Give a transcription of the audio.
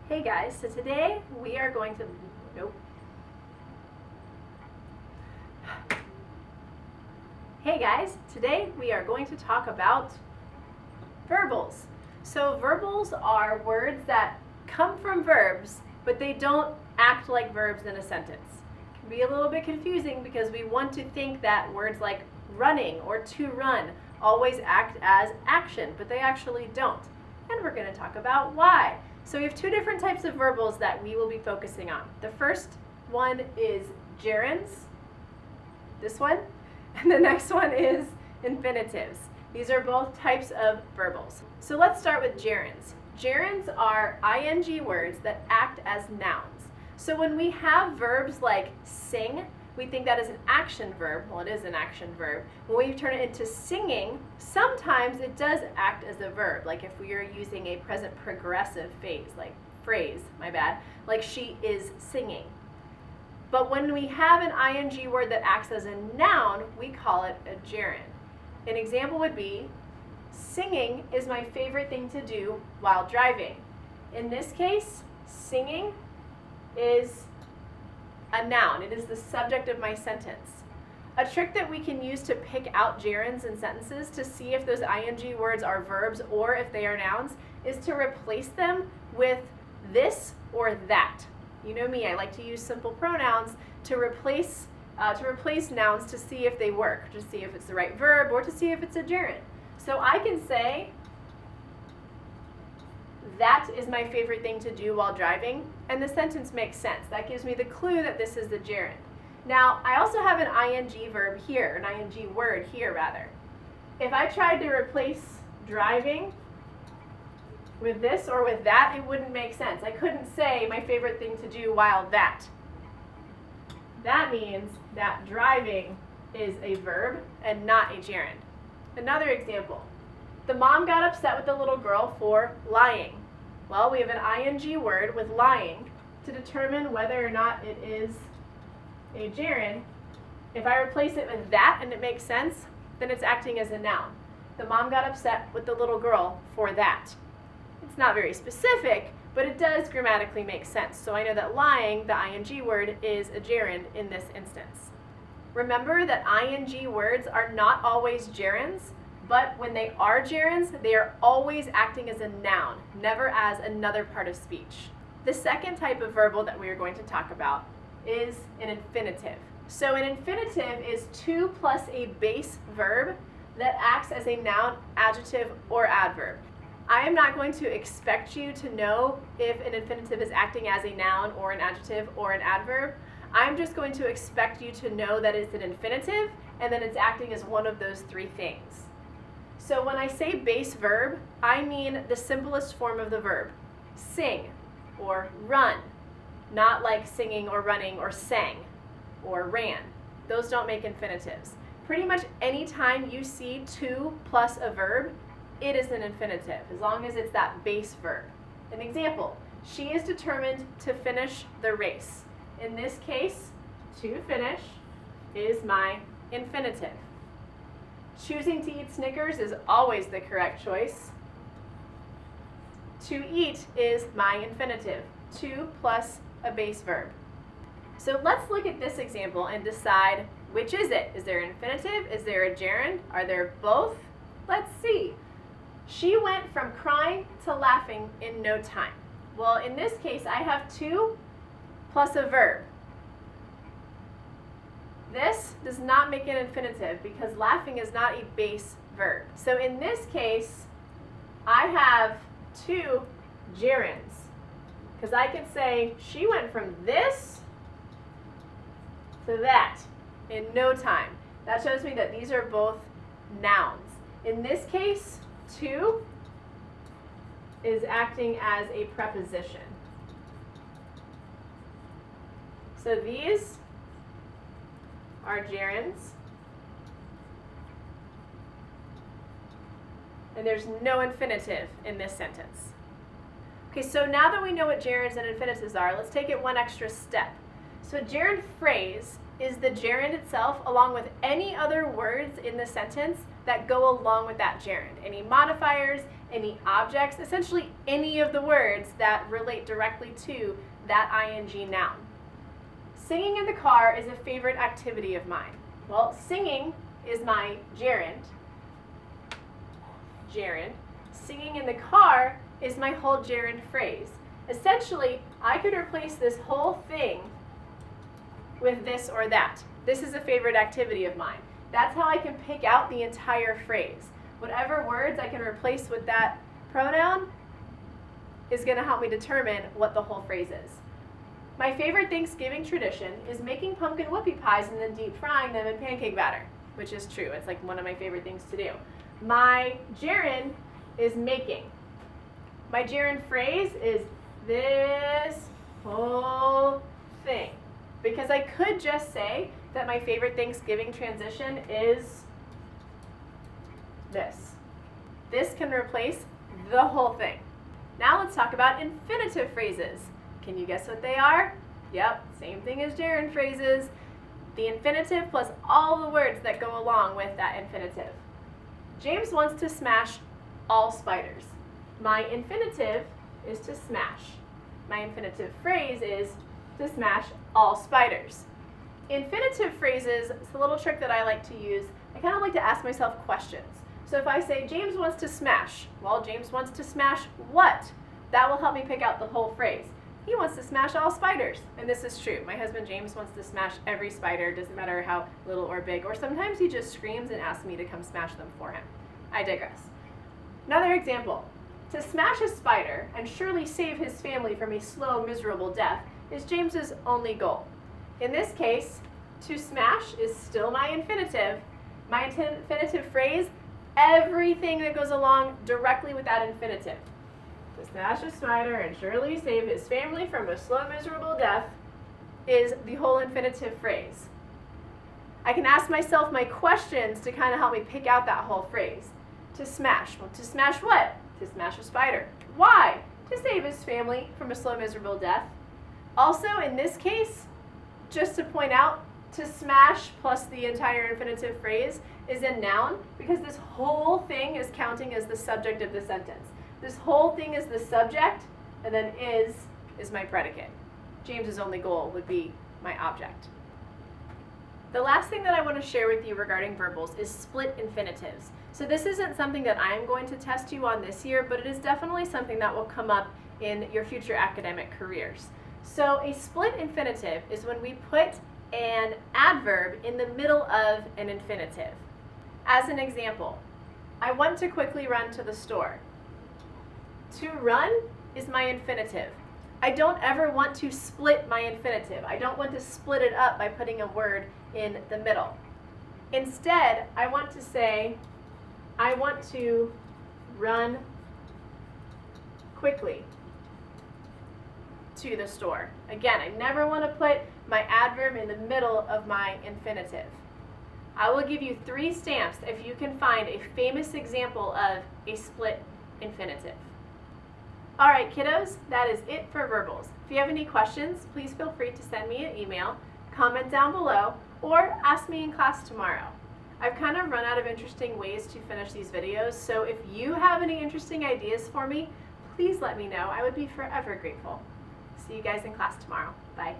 Hey guys, so today we are going to, nope. Hey guys, today we are going to talk about verbals. So verbals are words that come from verbs, but they don't act like verbs in a sentence. It can be a little bit confusing because we want to think that words like running or to run always act as action, but they actually don't. And we're going to talk about why. So we have two different types of verbals that we will be focusing on. The first one is gerunds, this one, and the next one is infinitives. These are both types of verbals. So let's start with gerunds. Gerunds are ing words that act as nouns. So when we have verbs like sing, we think that is an action verb. Well, it is an action verb. When we turn it into singing, sometimes it does act as a verb, like if we are using a present progressive phrase, like she is singing. But when we have an ing word that acts as a noun, we call it a gerund. An example would be, singing is my favorite thing to do while driving. In this case, singing is a noun. It is the subject of my sentence. A trick that we can use to pick out gerunds in sentences to see if those ing words are verbs or if they are nouns is to replace them with this or that. You know me, I like to use simple pronouns to replace nouns to see if they work, to see if it's the right verb or to see if it's a gerund. So I can say, that is my favorite thing to do while driving, and the sentence makes sense. That gives me the clue that this is the gerund. Now, I also have an ing verb here, an ing word here rather. If I tried to replace driving with this or with that, it wouldn't make sense. I couldn't say my favorite thing to do while that. That means that driving is a verb and not a gerund. Another example. The mom got upset with the little girl for lying. Well, we have an ing word with lying to determine whether or not it is a gerund. If I replace it with that and it makes sense, then it's acting as a noun. The mom got upset with the little girl for that. It's not very specific, but it does grammatically make sense. So I know that lying, the ing word, is a gerund in this instance. Remember that ing words are not always gerunds, but when they are gerunds, they are always acting as a noun, never as another part of speech. The second type of verbal that we are going to talk about is an infinitive. So an infinitive is to plus a base verb that acts as a noun, adjective, or adverb. I am not going to expect you to know if an infinitive is acting as a noun or an adjective or an adverb. I'm just going to expect you to know that it's an infinitive and that it's acting as one of those three things. So when I say base verb, I mean the simplest form of the verb. Sing or run, not like singing or running or sang or ran. Those don't make infinitives. Pretty much any time you see to plus a verb, it is an infinitive, as long as it's that base verb. An example, she is determined to finish the race. In this case, to finish is my infinitive. Choosing to eat Snickers is always the correct choice. To eat is my infinitive. To plus a base verb. So let's look at this example and decide which is it. Is there an infinitive? Is there a gerund? Are there both? Let's see. She went from crying to laughing in no time. Well, in this case, I have to plus a verb. This does not make an infinitive because laughing is not a base verb. So in this case, I have two gerunds because I can say she went from this to that in no time. That shows me that these are both nouns. In this case, to is acting as a preposition. So these are gerunds, and there's no infinitive in this sentence. Okay, so now that we know what gerunds and infinitives are, let's take it one extra step. So a gerund phrase is the gerund itself along with any other words in the sentence that go along with that gerund. Any modifiers, any objects, essentially any of the words that relate directly to that ing noun. Singing in the car is a favorite activity of mine. Well, singing is my gerund. Singing in the car is my whole gerund phrase. Essentially, I could replace this whole thing with this or that. This is a favorite activity of mine. That's how I can pick out the entire phrase. Whatever words I can replace with that pronoun is going to help me determine what the whole phrase is. My favorite Thanksgiving tradition is making pumpkin whoopie pies and then deep frying them in pancake batter, which is true. It's like one of my favorite things to do. My gerund is making. My gerund phrase is this whole thing. Because I could just say that my favorite Thanksgiving transition is this. This can replace the whole thing. Now let's talk about infinitive phrases. Can you guess what they are? Yep, same thing as gerund phrases. The infinitive plus all the words that go along with that infinitive. James wants to smash all spiders. My infinitive is to smash. My infinitive phrase is to smash all spiders. Infinitive phrases, it's a little trick that I like to use. I kind of like to ask myself questions. So if I say James wants to smash, well, James wants to smash what? That will help me pick out the whole phrase. He wants to smash all spiders. And this is true. My husband James wants to smash every spider, doesn't matter how little or big. Or sometimes he just screams and asks me to come smash them for him. I digress. Another example. To smash a spider and surely save his family from a slow, miserable death is James's only goal. In this case, to smash is still my infinitive. My infinitive phrase, everything that goes along directly with that infinitive. To smash a spider and surely save his family from a slow, miserable death is the whole infinitive phrase. I can ask myself my questions to kind of help me pick out that whole phrase. To smash. Well, to smash what? To smash a spider. Why? To save his family from a slow, miserable death. Also, in this case, just to point out, to smash plus the entire infinitive phrase is a noun because this whole thing is counting as the subject of the sentence. This whole thing is the subject, and then is my predicate. James's only goal would be my object. The last thing that I want to share with you regarding verbals is split infinitives. So this isn't something that I am going to test you on this year, but it is definitely something that will come up in your future academic careers. So a split infinitive is when we put an adverb in the middle of an infinitive. As an example, I want to quickly run to the store. To run is my infinitive. I don't ever want to split my infinitive. I don't want to split it up by putting a word in the middle. Instead, I want to say, I want to run quickly to the store. Again, I never want to put my adverb in the middle of my infinitive. I will give you 3 stamps if you can find a famous example of a split infinitive. All right, kiddos, that is it for verbals. If you have any questions, please feel free to send me an email, comment down below, or ask me in class tomorrow. I've kind of run out of interesting ways to finish these videos, so if you have any interesting ideas for me, please let me know. I would be forever grateful. See you guys in class tomorrow. Bye.